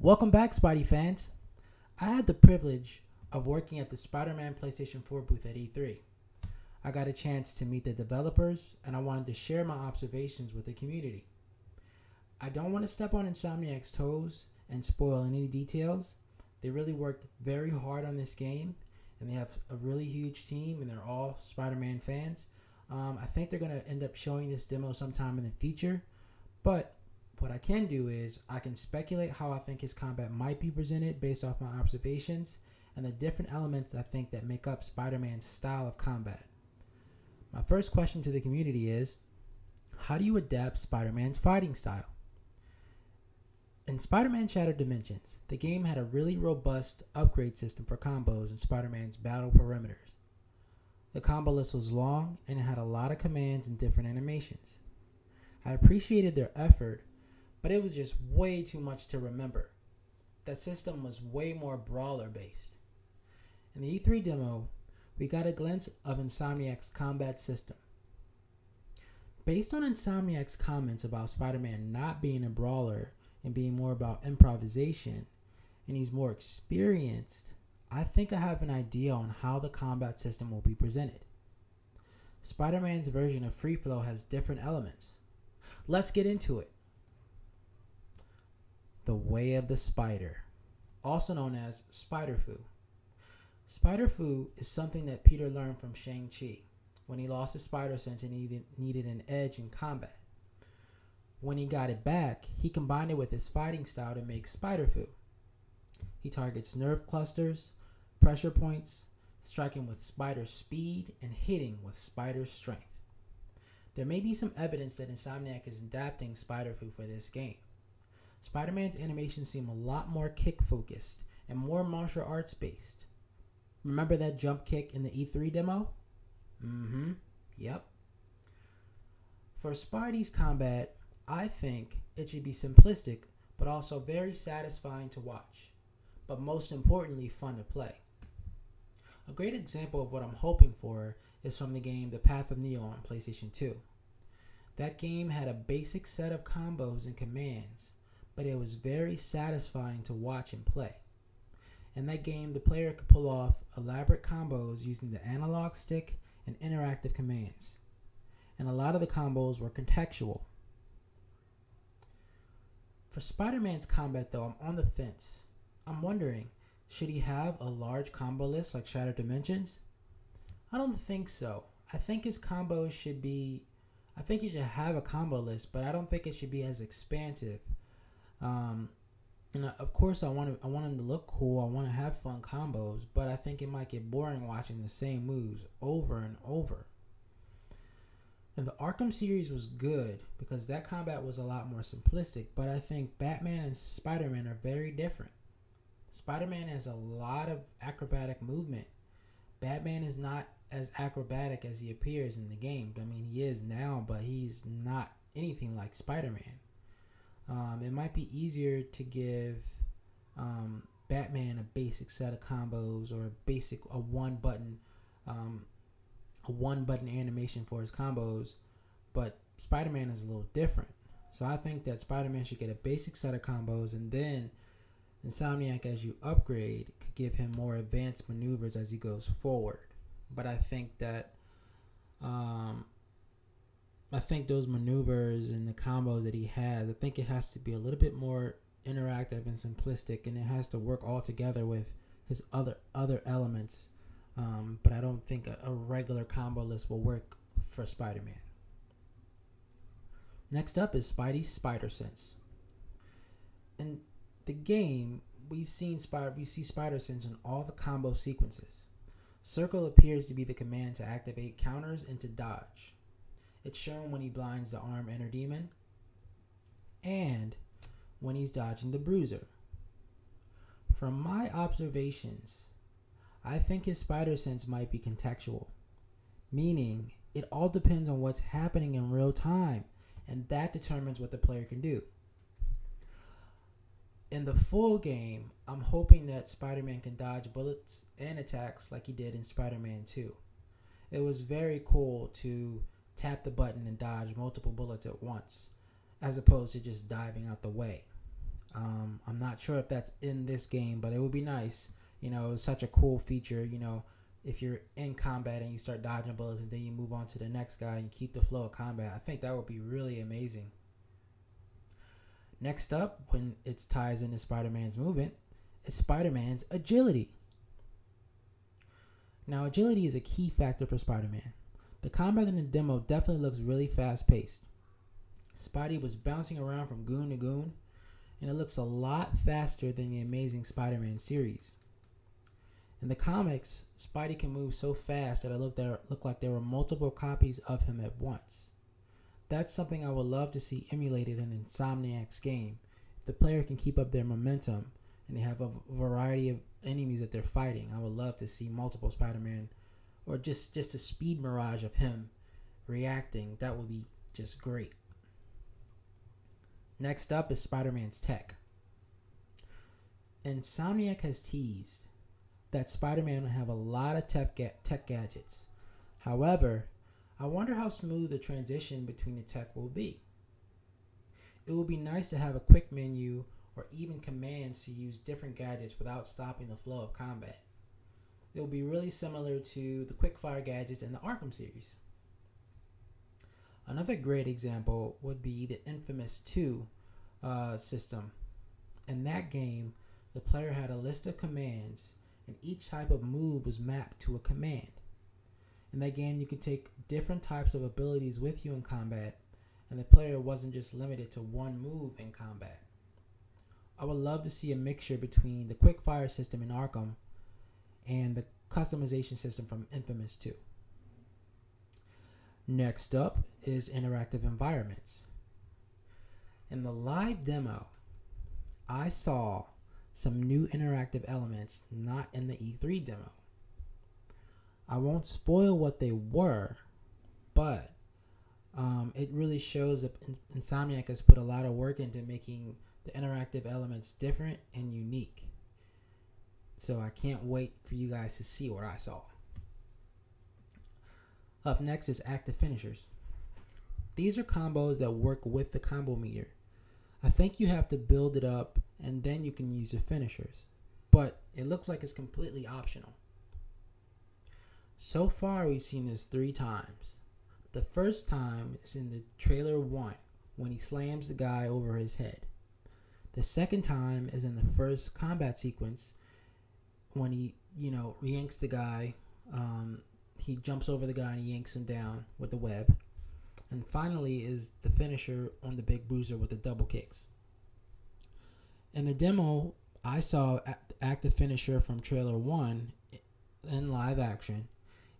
Welcome back, Spidey fans. I had the privilege of working at the SpiderMan PlayStation 4 booth at E3. I got a chance to meet the developers, and I wanted to share my observations with the community. I don't want to step on Insomniac's toes and spoil any details. They really worked very hard on this game, and they have a really huge team, and they're all Spider-Man fans. I think they're going to end up showing this demo sometime in the future, but what I can do is I can speculate how I think his combat might be presented based off my observations and the different elements I think that make up Spider-Man's style of combat. My first question to the community is, how do you adapt Spider-Man's fighting style? In Spider-Man Shattered Dimensions, the game had a really robust upgrade system for combos in Spider-Man's battle perimeters. The combo list was long and it had a lot of commands and different animations. I appreciated their effort, but it was just way too much to remember. That system was way more brawler based. In the E3 demo, we got a glimpse of Insomniac's combat system. Based on Insomniac's comments about Spider-Man not being a brawler and being more about improvisation, and he's more experienced, I think I have an idea on how the combat system will be presented. Spider-Man's version of Free Flow has different elements. Let's get into it. The Way of the Spider, also known as SpiderFoo. SpiderFoo is something that Peter learned from Shang-Chi when he lost his SpiderSense and he needed an edge in combat. When he got it back, he combined it with his fighting style to make SpiderFoo. He targets nerve clusters, pressure points, striking with spider speed, and hitting with spider strength. There may be some evidence that Insomniac is adapting SpiderFoo for this game. Spider-Man's animations seem a lot more kick-focused and more martial arts-based. Remember that jump kick in the E3 demo? Yep. For Spidey's combat, I think it should be simplistic, but also very satisfying to watch, but most importantly, fun to play. A great example of what I'm hoping for is from the game The Path of Neo on PlayStation 2. That game had a basic set of combos and commands, but it was very satisfying to watch and play. In that game, the player could pull off elaborate combos using the analog stick and interactive commands, and a lot of the combos were contextual. For Spider-Man's combat though, I'm on the fence. I'm wondering, should he have a large combo list like Shattered Dimensions? I don't think so. I think his combos should be, I think he should have a combo list, but I don't think it should be as expansive. And of course I want him to look cool, I want to have fun combos, but I think it might get boring watching the same moves over and over. And the Arkham series was good because that combat was a lot more simplistic, but I think Batman and Spider-Man are very different. Spider-Man has a lot of acrobatic movement. Batman is not as acrobatic as he appears in the game. I mean, he is now, but he's not anything like Spider-Man. It might be easier to give Batman a basic set of combos or a one button animation for his combos, but Spider-Man is a little different. So I think that Spider-Man should get a basic set of combos, and then Insomniac, as you upgrade, could give him more advanced maneuvers as he goes forward. But I think that those maneuvers and the combos that he has, I think it has to be a little bit more interactive and simplistic, and it has to work all together with his other elements. But I don't think a regular combo list will work for Spider-Man. Next up is Spidey's SpiderSense. In the game, we see SpiderSense in all the combo sequences. Circle appears to be the command to activate counters and to dodge. It's shown when he blinds the arm Enter Demon and when he's dodging the Bruiser. From my observations, I think his SpiderSense might be contextual, meaning it all depends on what's happening in real time, and that determines what the player can do. In the full game, I'm hoping that Spider-Man can dodge bullets and attacks like he did in Spider-Man 2. It was very cool to tap the button and dodge multiple bullets at once, as opposed to just diving out the way. I'm not sure if that's in this game, but it would be nice. It's such a cool feature. If you're in combat and you start dodging bullets and then you move on to the next guy and you keep the flow of combat, I think that would be really amazing. Next up, when it ties into Spider-Man's movement, is Spider-Man's agility. Now, agility is a key factor for Spider-Man. The combat in the demo definitely looks really fast-paced. Spidey was bouncing around from goon to goon, and it looks a lot faster than the Amazing Spider-Man series. In the comics, Spidey can move so fast that it looked like there were multiple copies of him at once. That's something I would love to see emulated in Insomniac's game. If the player can keep up their momentum and they have a variety of enemies that they're fighting, I would love to see multiple Spider-Man, or just a speed mirage of him reacting. That would be just great. Next up is Spider-Man's tech. Insomniac has teased that Spider-Man will have a lot of tech gadgets. However, I wonder how smooth the transition between the tech will be. It would be nice to have a quick menu or even commands to use different gadgets without stopping the flow of combat. It will be really similar to the quickfire gadgets in the Arkham series. Another great example would be the infamous 2 system. In that game, the player had a list of commands, and each type of move was mapped to a command. In that game, you could take different types of abilities with you in combat, and the player wasn't just limited to one move in combat. I would love to see a mixture between the quickfire system in Arkham and the customization system from Infamous 2. Next up is interactive environments. In the live demo, I saw some new interactive elements not in the E3 demo. I won't spoil what they were, but it really shows that Insomniac has put a lot of work into making the interactive elements different and unique. So I can't wait for you guys to see what I saw. Up next is active finishers. These are combos that work with the combo meter. I think you have to build it up and then you can use the finishers, but it looks like it's completely optional. So far we've seen this 3 times. The first time is in the trailer 1 when he slams the guy over his head. The second time is in the first combat sequence when he, yanks the guy. He jumps over the guy and he yanks him down with the web. And finally is the finisher on the big bruiser with the double kicks. In the demo, I saw active finisher from trailer 1 in live action,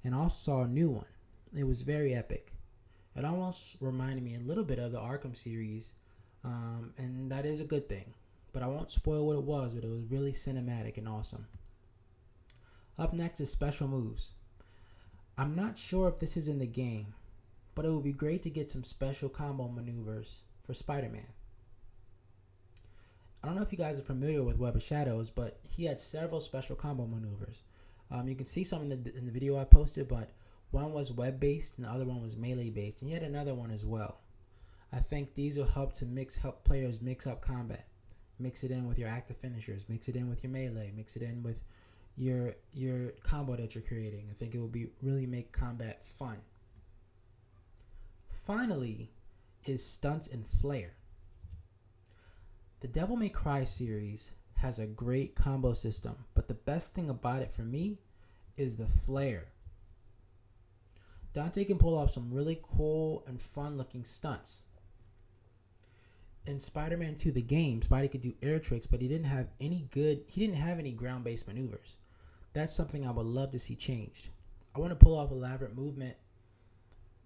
and also saw a new one. It was very epic. It almost reminded me a little bit of the Arkham series, and that is a good thing. But I won't spoil what it was, but it was really cinematic and awesome. Up next is special moves. I'm not sure if this is in the game, but it would be great to get some special combo maneuvers for Spider-Man. I don't know if you guys are familiar with Web of Shadows, but he had several special combo maneuvers. You can see some in the video I posted, but one was web-based and the other one was melee-based, and yet another one as well. I think these will help players mix up combat. Mix it in with your active finishers, mix it in with your melee, mix it in with your combo that you're creating. I think it will really make combat fun. Finally is Stunts and Flair. The Devil May Cry series has a great combo system, but the best thing about it for me is the flair. Dante can pull off some really cool and fun looking stunts. In Spider-Man 2 the game, Spidey could do air tricks, but he didn't have any ground-based maneuvers. That's something I would love to see changed. I want to pull off elaborate movement,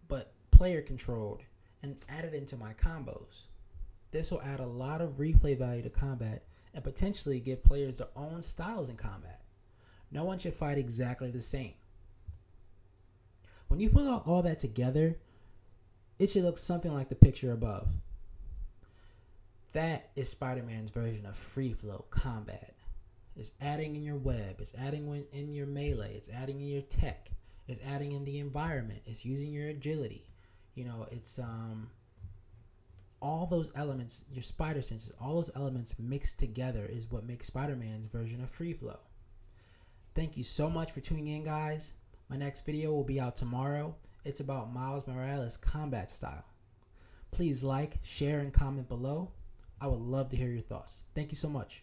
but player controlled, and add it into my combos. This will add a lot of replay value to combat and potentially give players their own styles in combat. No one should fight exactly the same. When you put all that together, it should look something like the picture above. That is Spider-Man's version of free flow combat. It's adding in your web, it's adding in your melee, it's adding in your tech, it's adding in the environment, it's using your agility. It's all those elements, your spider senses, all those elements mixed together is what makes Spider-Man's version of free flow. Thank you so much for tuning in, guys. My next video will be out tomorrow. It's about Miles Morales' combat style. Please like, share, and comment below. I would love to hear your thoughts. Thank you so much.